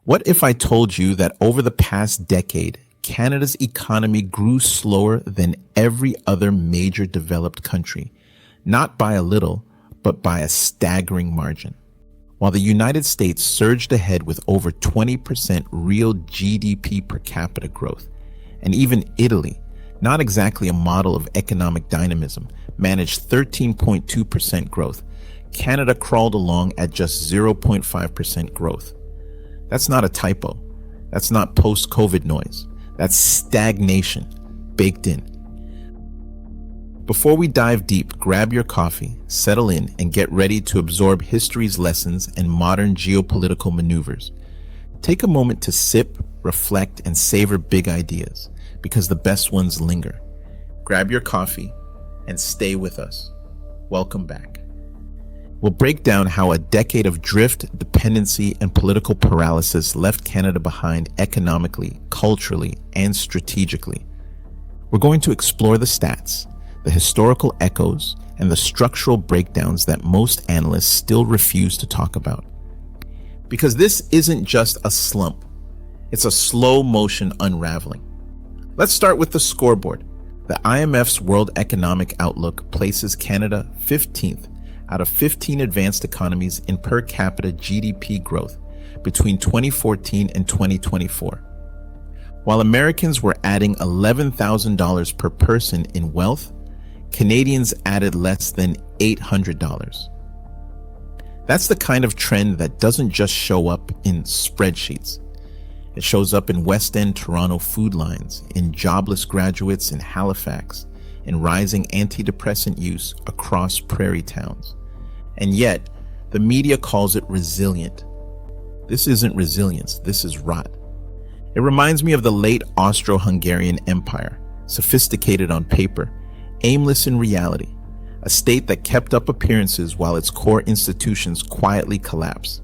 What if I told you that over the past decade, Canada's economy grew slower than every other major developed country, not by a little, but by a staggering margin? While the United States surged ahead with over 20% real GDP per capita growth, and even Italy, not exactly a model of economic dynamism, managed 13.2% growth, Canada crawled along at just 0.5% growth. That's not a typo. That's not post-COVID noise. That's stagnation baked in. Before we dive deep, grab your coffee, settle in, and get ready to absorb history's lessons and modern geopolitical maneuvers. Take a moment to sip, reflect, and savor big ideas, because the best ones linger. Grab your coffee and stay with us. Welcome back. We'll break down how a decade of drift, dependency, and political paralysis left Canada behind economically, culturally, and strategically. We're going to explore the stats, the historical echoes, and the structural breakdowns that most analysts still refuse to talk about. Because this isn't just a slump, it's a slow motion unraveling. Let's start with the scoreboard. The IMF's World Economic Outlook places Canada 15th out of 15 advanced economies in per capita GDP growth between 2014 and 2024. While Americans were adding $11,000 per person in wealth, Canadians added less than $800. That's the kind of trend that doesn't just show up in spreadsheets. It shows up in West End Toronto food lines, in jobless graduates in Halifax, in rising antidepressant use across prairie towns. And yet, the media calls it resilient. This isn't resilience, this is rot. It reminds me of the late Austro-Hungarian Empire, sophisticated on paper, aimless in reality, a state that kept up appearances while its core institutions quietly collapsed.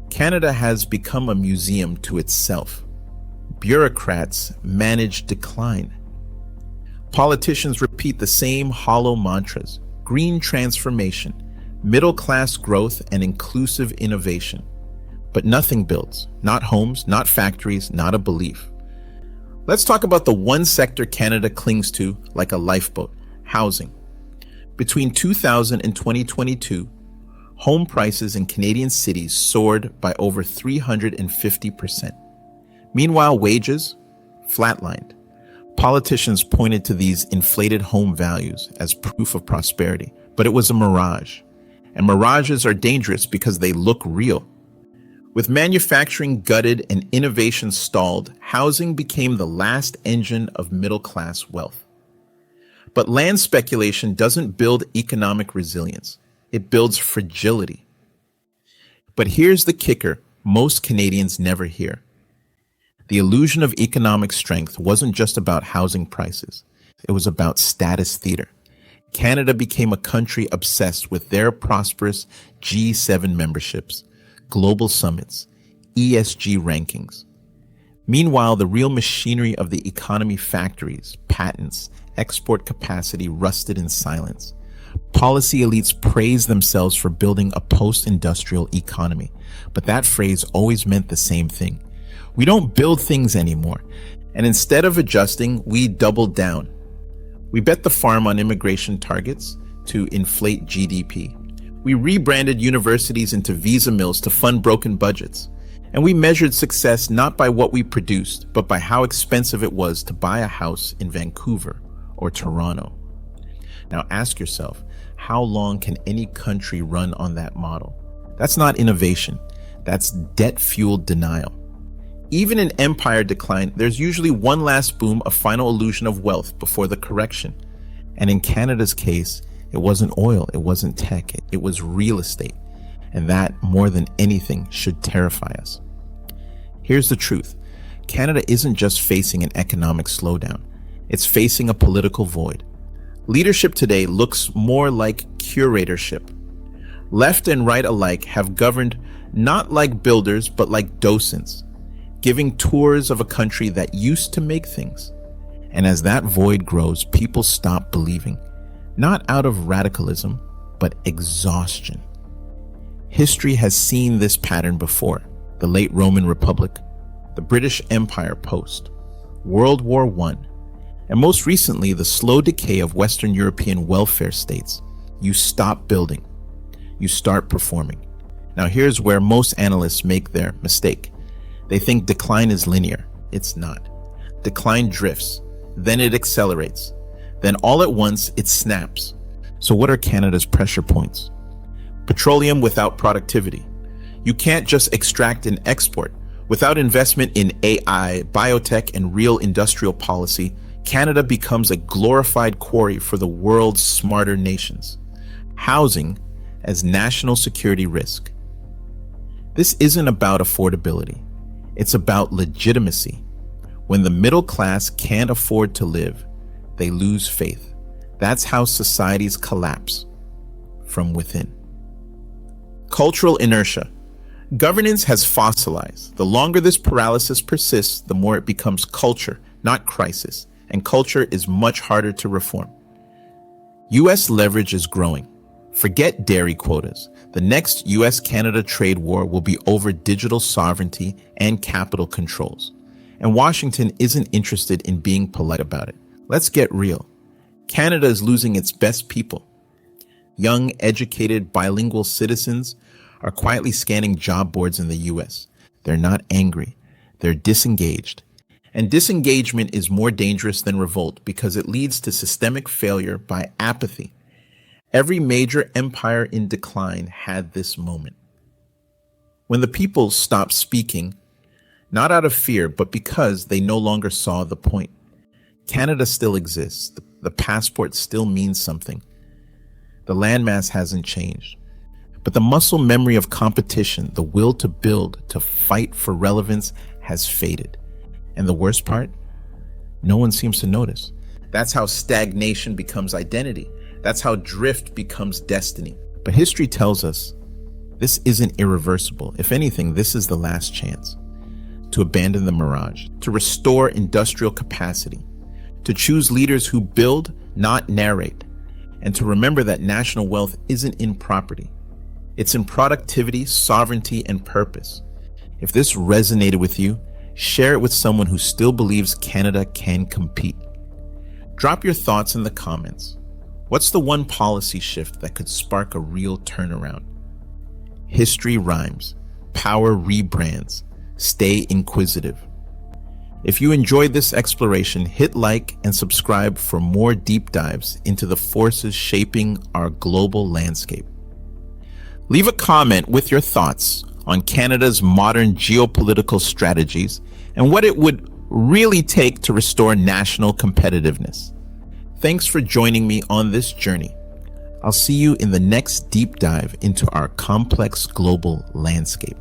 Canada has become a museum to itself. Bureaucrats manage decline. Politicians repeat the same hollow mantras: green transformation, middle-class growth, and inclusive innovation. But nothing builds, not homes, not factories, not a belief. Let's talk about the one sector Canada clings to like a lifeboat: housing. Between 2000 and 2022, home prices in Canadian cities soared by over 350%. Meanwhile, wages flatlined. Politicians pointed to these inflated home values as proof of prosperity, but it was a mirage. And mirages are dangerous because they look real. With manufacturing gutted and innovation stalled, housing became the last engine of middle-class wealth. But land speculation doesn't build economic resilience. It builds fragility. But here's the kicker most Canadians never hear. The illusion of economic strength wasn't just about housing prices. It was about status theater. Canada became a country obsessed with their prosperous G7 memberships, global summits, ESG rankings. Meanwhile, the real machinery of the economy, factories, patents, export capacity rusted in silence. Policy elites praise themselves for building a post-industrial economy, but that phrase always meant the same thing. We don't build things anymore, and instead of adjusting, we doubled down. We bet the farm on immigration targets to inflate GDP. We rebranded universities into visa mills to fund broken budgets. And we measured success not by what we produced, but by how expensive it was to buy a house in Vancouver or Toronto. Now ask yourself, how long can any country run on that model? That's not innovation. That's debt-fueled denial. Even in empire decline, there's usually one last boom, a final illusion of wealth before the correction. And in Canada's case, it wasn't oil, it wasn't tech, it was real estate. And that, more than anything, should terrify us. Here's the truth. Canada isn't just facing an economic slowdown. It's facing a political void. Leadership today looks more like curatorship. Left and right alike have governed not like builders, but like docents, giving tours of a country that used to make things. And as that void grows, people stop believing, not out of radicalism, but exhaustion. History has seen this pattern before. the late Roman Republic, the British Empire post, World War I, and most recently the slow decay of Western European welfare states, you stop building. You start performing. Now here's where most analysts make their mistake. They think decline is linear. It's not. Decline drifts, then it accelerates, then all at once it snaps. So what are Canada's pressure points? Petroleum without productivity. You can't just extract and export. Without investment in AI, biotech, and real industrial policy, Canada becomes a glorified quarry for the world's smarter nations. Housing as national security risk. This isn't about affordability. It's about legitimacy. When the middle class can't afford to live, they lose faith. That's how societies collapse from within. Cultural inertia. Governance has fossilized. The longer this paralysis persists, the more it becomes culture, not crisis. And culture is much harder to reform. U.S. leverage is growing. Forget dairy quotas. The next U.S.-Canada trade war will be over digital sovereignty and capital controls. And Washington isn't interested in being polite about it. Let's get real. Canada is losing its best people. Young, educated, bilingual citizens are quietly scanning job boards in the U.S. They're not angry. They're disengaged. And disengagement is more dangerous than revolt because it leads to systemic failure by apathy. Every major empire in decline had this moment. When the people stopped speaking, not out of fear, but because they no longer saw the point. Canada still exists. The passport still means something. The landmass hasn't changed. But the muscle memory of competition, the will to build, to fight for relevance, has faded. And the worst part? No one seems to notice. That's how stagnation becomes identity. That's how drift becomes destiny. But history tells us this isn't irreversible. If anything, this is the last chance to abandon the mirage, to restore industrial capacity, to choose leaders who build, not narrate, and to remember that national wealth isn't in property. It's in productivity, sovereignty, and purpose. If this resonated with you, share it with someone who still believes Canada can compete. Drop your thoughts in the comments. What's the one policy shift that could spark a real turnaround? History rhymes. Power rebrands. Stay inquisitive. If you enjoyed this exploration, hit like and subscribe for more deep dives into the forces shaping our global landscape. Leave a comment with your thoughts on Canada's modern geopolitical strategies and what it would really take to restore national competitiveness. Thanks for joining me on this journey. I'll see you in the next deep dive into our complex global landscape.